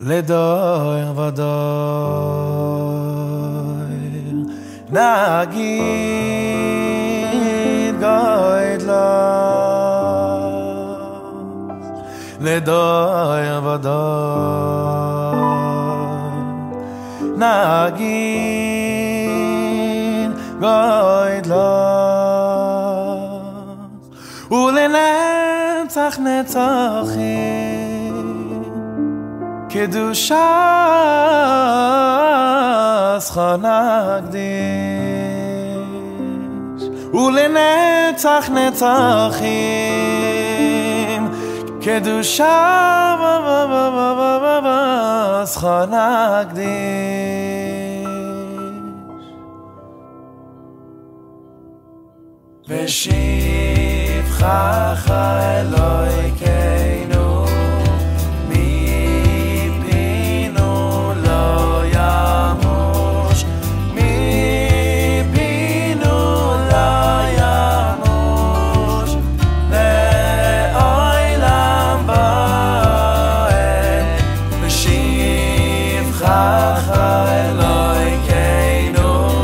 לדויר ודויר נגיד גוידלך לדויר ודויר נגיד גוידלך ולנצח נצחים קדושה זכה נקדיש ולנצח נצחים קדושה זכה נקדיש ושבחך אלוהינו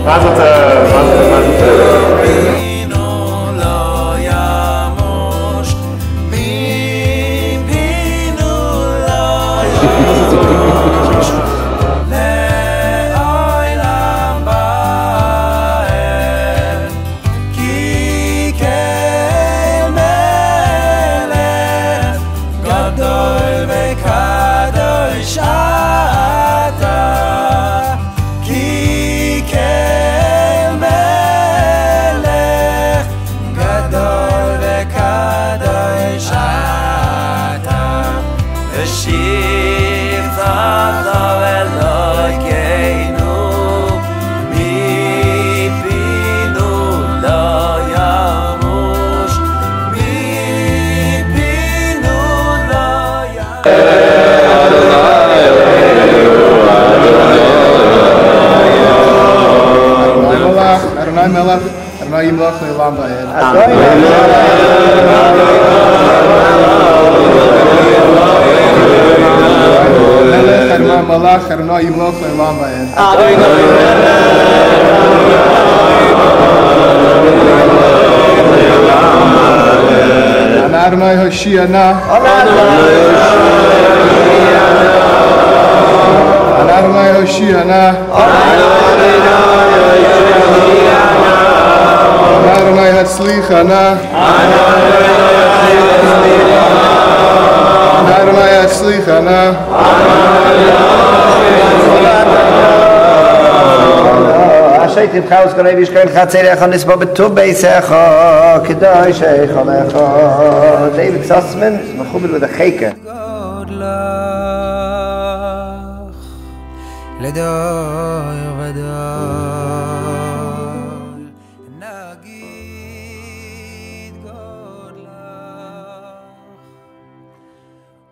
מה זאת Millah, Areyeh Millah Le'olam Va'ed. Melech Areyeh Malach Areyeh Millah Le'olam Va'ed. Areyeh Hoshiana. Areyeh Hoshiana. Areyeh Hatzlichana. Areyeh Hatzlichana. Ashaytim chaus ganevish kein chatzerecha nisba betuv beisecha kedai shecha lecha David Sussman is mechubel with a cheke לדויר ודויר נגיד גודלך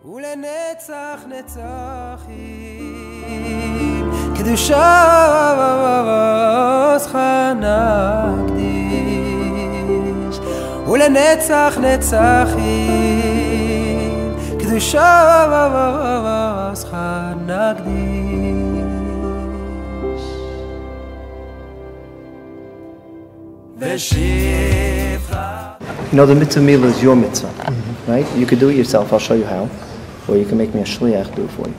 ולנצח נצחים קדושה זכה נקדיש ולנצח נצחים קדושה זכה נקדיש. You know, the mitzvah Millah is your mitzvah, right? You could do it yourself, I'll show you how. Or you can make me a shliach do it for you.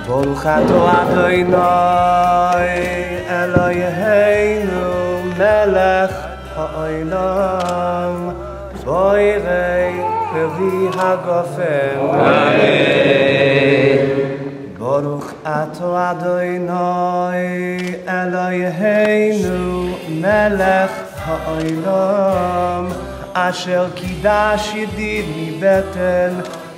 Baruch atah Adonai Eloheinu melech ha'olam boirei pevi hagofem Baruch atah Adonai Eloheinu melech ha'olam asher kidash yedid mibeten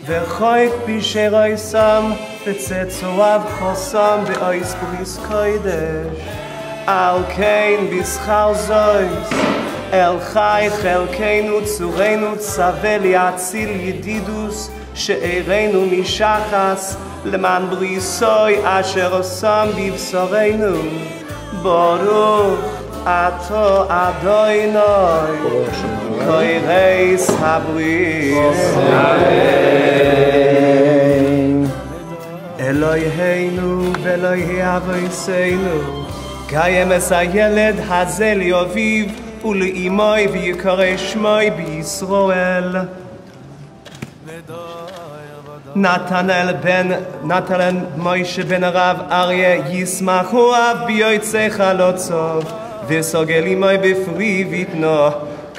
v'choik b'sheroi sam v'tzetzoav chosam v'ois bris kodesh al kein b'schar zois el chai chelkeinu tzureinu tzavel yatzil yedidus she'ereinu mishachas leman brisoi asher osam b'bsoreinu baruch ato Adonai koireis habris Eloheinu ve'Elohe avoseinu kayem es hayeled haze li'oviv ule'imoi v'yikareh shmoi b'Yisrael Natanel Moshe ben Aryeh yismachu av b'yotzei chalotzov v'sogel imoi b'fri v'itno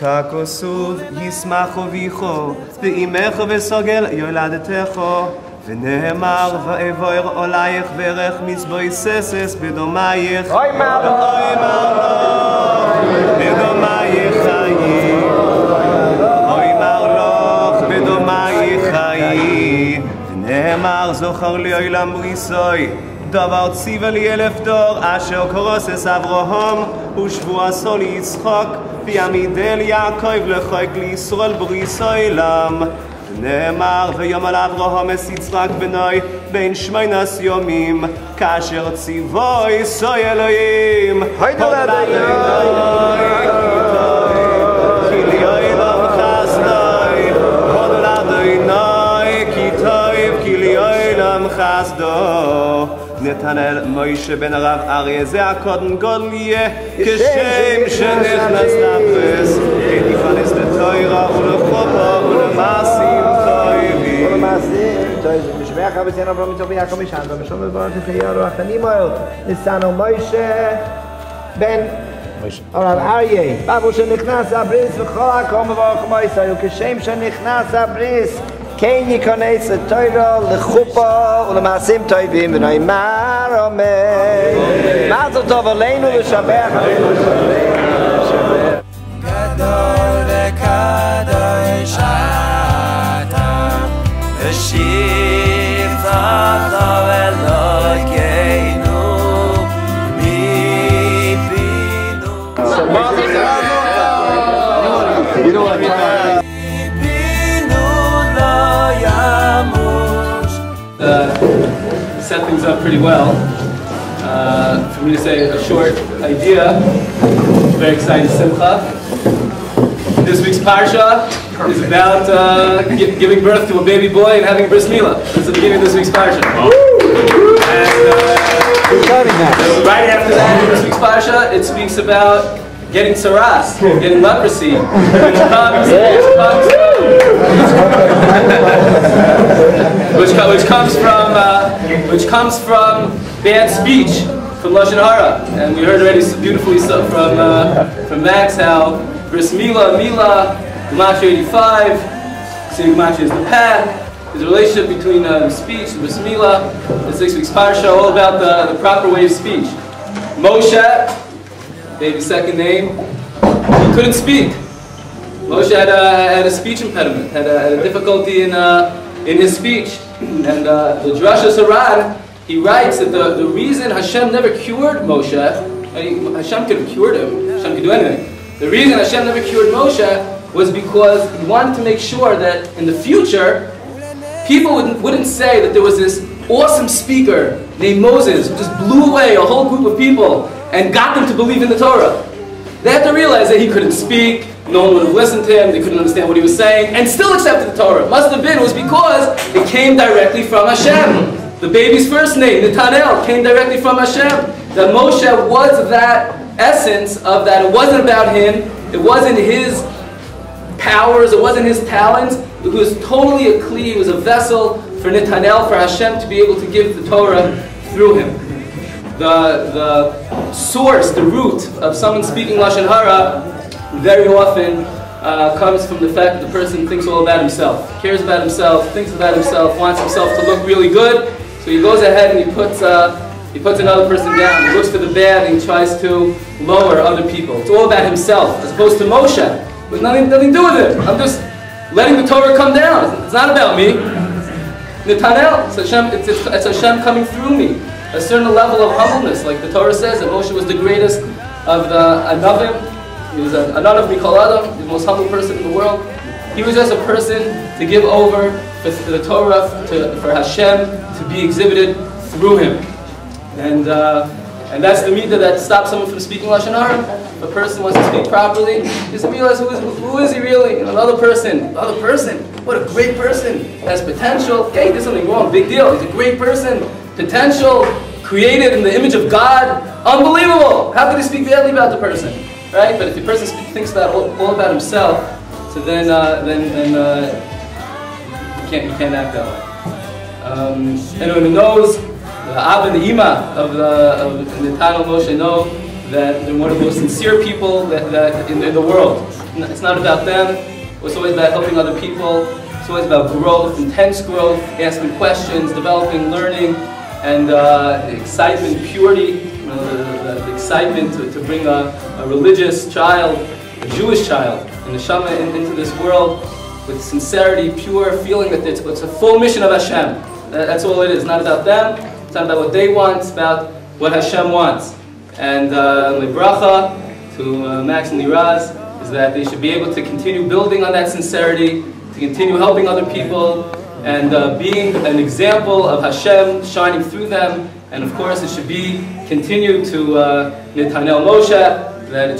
kakosuv yismachu v'icho v'imecho v'sogel yoladetecho v'nehemar v'evoir olayich v'erech mizboi seses b'domayich b'domayich chayim נאמר זוכר לי עולם בריסוי דבר ציווה לי 1000 דור אשר קורסס אברהם ושבועתו ליצחק ויעמידה ליעקב לחוק לישראל בריסוי עולם נאמר ויאמר אברהם את יצחק בנוי בין 18 ימים כאשר ציווה ישראל אלוהים חסדו נתנאל מוישה בן הרב אריה זה הקודם גודל יהיה כשם שנכנס לבריס ייכנס לתורה ולחופה ולמעשים טובים משמע חבצין אברהם מצווי יעקב משען ומשום מברך לחייה רוח הנימויל ניסנו מוישה בן הרב אריה בבו שנכנס לבריס וכל הקום מברך מוישה וכשם שנכנס לבריס כן ייכנס לתורה, לחופה ולמעשים טובים ונאמר אמן. מזל טוב עלינו לשבח. גדול וקדוש אתה ושבטך אלוהינו מפינו set things up pretty well. For me to say a short idea, very excited Simcha. This week's Parsha is about giving birth to a baby boy and having Bris Millah. That's the beginning of this week's Parsha. And right after that, in this week's Parsha, it speaks about getting tsaras, getting leprosy, which comes from bad speech, from lashon hara, and we heard already beautifully from Maxx how Bris Millah, Gematria 85, saying Gematria is the path. There's a relationship between speech and Bris Millah. This next week's parsha all about the proper way of speech. Moshe, baby's second name, he couldn't speak. Moshe had a speech impediment, had a difficulty in his speech. And the Drasha Saran, he writes that the reason Hashem never cured Moshe, Hashem could have cured him, Hashem could do anything. The reason Hashem never cured Moshe was because he wanted to make sure that in the future, people wouldn't say that there was this awesome speaker named Moses who just blew away a whole group of people and got them to believe in the Torah. They had to realize that he couldn't speak, no one would have listened to him, they couldn't understand what he was saying, and still accepted the Torah. Must have been was because it came directly from Hashem. The baby's first name, Natanel, came directly from Hashem. That Moshe was that essence of that. It wasn't about him, it wasn't his powers, it wasn't his talents. It was totally a kli, it was a vessel for Natanel, for Hashem to be able to give the Torah through him. The source, the root of someone speaking lashon hara very often comes from the fact that the person thinks all about himself, cares about himself, thinks about himself, wants himself to look really good. So he goes ahead and he puts he puts another person down. He looks for the bad and he tries to lower other people. It's all about himself, as opposed to Moshe. With nothing to do with it. I'm just letting the Torah come down. It's not about me. Natanel, it's Hashem coming through me. A certain level of humbleness, like the Torah says that Moshe was the greatest of the Anavim. He was an Anav Mikol Adam, the most humble person in the world. He was just a person to give over for the Torah, for Hashem to be exhibited through him. And that's the midah that stops someone from speaking Lashon Hara. If a person wants to speak properly, he has to realize who is he really? Another person, what a great person, has potential. Okay, he did something wrong, big deal. He's a great person, potential, created in the image of God, unbelievable. How could he speak badly about the person, right? But if the person thinks that all about himself, so then you can't act that way. Anyone who knows, the Abba and the Ima of Natanel Moshe know that they're one of the most sincere people that in the world. It's not about them. It's always about helping other people. It's always about growth, intense growth, asking questions, developing, learning, and excitement, purity. The excitement to bring a religious child, a Jewish child, and neshama into this world with sincerity, pure, feeling that it's a full mission of Hashem. That's all it is. It's not about them. It's not about what they want. It's about what Hashem wants. And my bracha to Maxx and Liraz is that they should be able to continue building on that sincerity, to continue helping other people, and being an example of Hashem shining through them. And of course, it should be continued to Natanel Moshe, that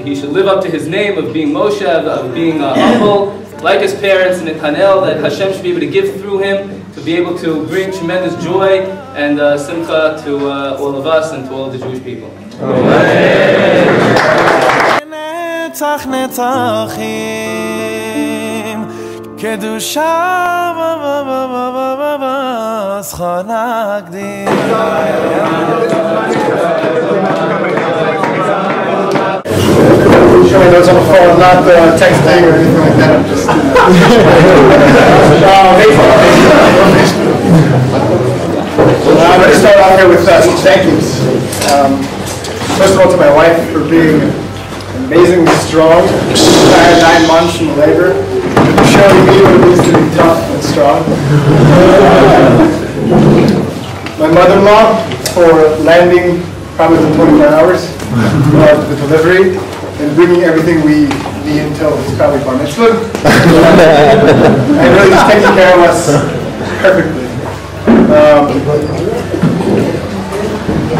he should live up to his name of being Moshe, of being humble, like his parents, Natanel, that Hashem should be able to give through him, to be able to bring tremendous joy and simcha to all of us and to all of the Jewish people. Showing those on the phone, not texting or anything like that. I'm just. I'm going to start off here with some thank yous. First of all, to my wife for being amazingly strong. I had 9 months in labor, showing me what it means to be tough and strong. My mother-in-law for landing probably within 24 hours of the delivery and bringing everything we need until it's probably bar mitzvah. And really just taking care of us perfectly.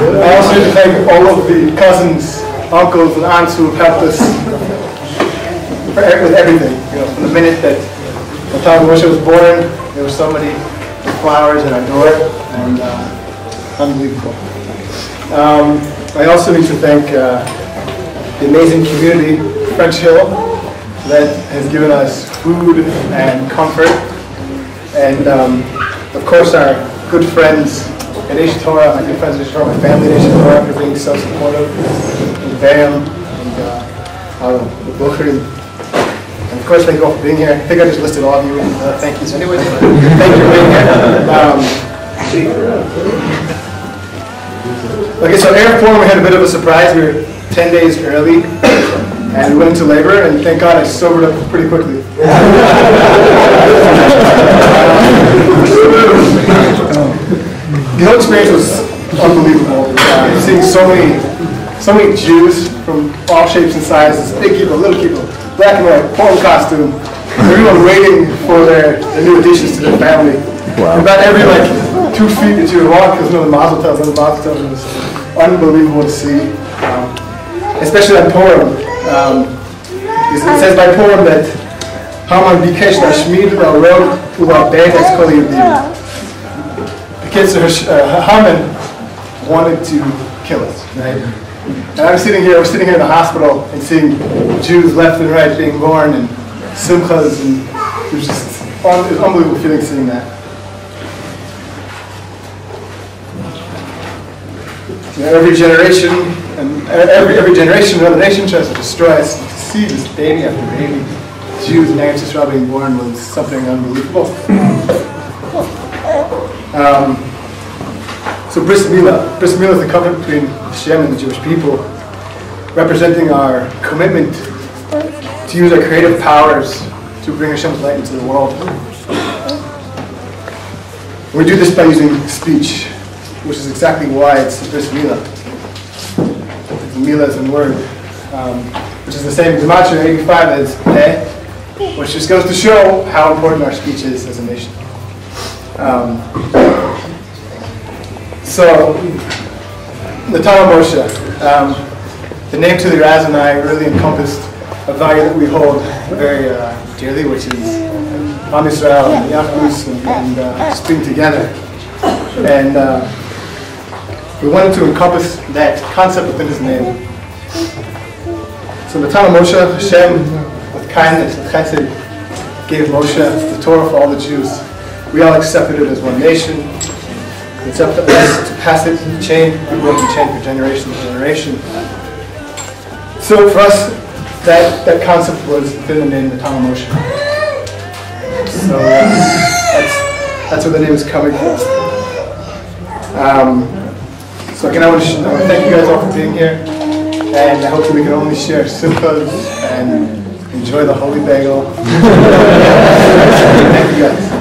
I also need to thank all of the cousins, uncles, and aunts who have helped us with everything. You know, from the minute that Natanel Moshe was born, there were so many flowers in our door, and unbelievable. I also need to thank the amazing community, French Hill, that has given us food and comfort, and of course our good friends at Torah, my good friends at Torah, my family at Torah, for being so supportive, and Bam, and the Bukhari, and of course thank you all for being here. I think I just listed all of you, thank you. So anyways, thank you for being here. Okay, so Areyeh Forum, we had a bit of a surprise. We were 10 days early, and we went into labor, and thank God I sobered up pretty quickly. The whole experience was unbelievable. Seeing so many Jews from all shapes and sizes, big people, little people, black and white, polo costume, everyone waiting for their new additions to their family. Wow. About every 2 feet that you would walk, because the mazel tov, it was unbelievable to see. Especially on Purim. It says by Purim that Haman bikesh lashmid v'arog u'la'beit es kol Yehudim. The kids of Haman wanted to kill us, right? And we're sitting here in the hospital and seeing Jews left and right being born and simchas, and it was just it was an unbelievable feeling seeing that. You know, every generation another nation tries to destroy us. To see this baby after baby, Jews and Eretz Yisrael being born was something unbelievable. So Bris Millah. Bris Millah is the covenant between Hashem and the Jewish people, representing our commitment to use our creative powers to bring Hashem's light into the world. We do this by using speech, which is exactly why it's Bris Millah. Millah is a word, which is the same Gematria 85 as Aryeh, which just goes to show how important our speech is as a nation. So, Natanel Moshe, the name to the Liraz and I really encompassed a value that we hold very dearly, which is Am Yisrael and Yachdus and just being together. And we wanted to encompass that concept within his name. So Natanel Moshe, Hashem, with kindness, with chesed, gave Moshe the Torah for all the Jews. We all accepted it as one nation. It's up to us to pass it in the chain, we broke the chain for generation to generation. So for us, that concept was within the name Natanel Moshe. So that's where the name is coming from. So again, I want to thank you guys all for being here, and I hope that we can only share simchas and enjoy the holy bagel. Thank you guys.